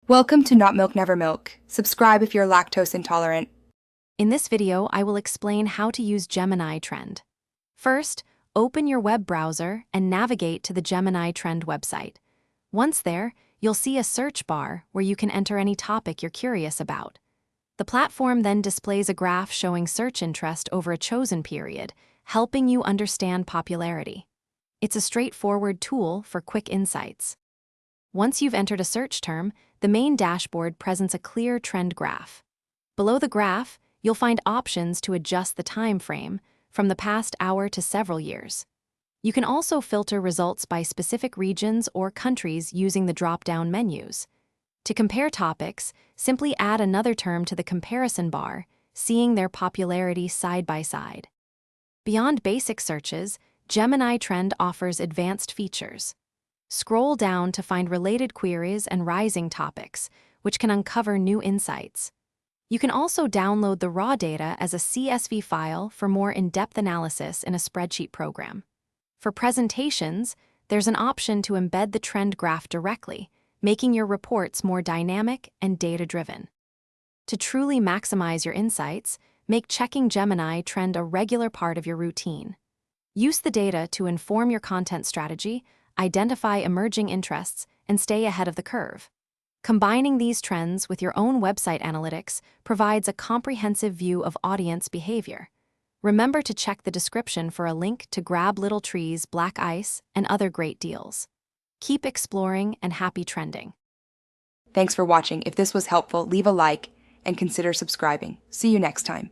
Welcome to Not Milk Never Milk. Subscribe if you're lactose intolerant. In this video, I will explain how to use Gemini Trend. First, open your web browser and navigate to the Gemini Trend website. Once there, you'll see a search bar where you can enter any topic you're curious about. The platform then displays a graph showing search interest over a chosen period, helping you understand popularity. It's a straightforward tool for quick insights. Once you've entered a search term, the main dashboard presents a clear trend graph. Below the graph, you'll find options to adjust the time frame, from the past hour to several years. You can also filter results by specific regions or countries using the drop-down menus. To compare topics, simply add another term to the comparison bar, seeing their popularity side by side. Beyond basic searches, Gemini Trend offers advanced features. Scroll down to find related queries and rising topics, which can uncover new insights. You can also download the raw data as a CSV file for more in-depth analysis in a spreadsheet program. For presentations, there's an option to embed the trend graph directly, making your reports more dynamic and data-driven. To truly maximize your insights, make checking Gemini Trend a regular part of your routine. Use the data to inform your content strategy, identify emerging interests, and stay ahead of the curve. Combining these trends with your own website analytics provides a comprehensive view of audience behavior. Remember to check the description for a link to grab Little Tree's Black Ice and other great deals. Keep exploring and happy trending. Thanks for watching. If this was helpful, leave a like and consider subscribing. See you next time.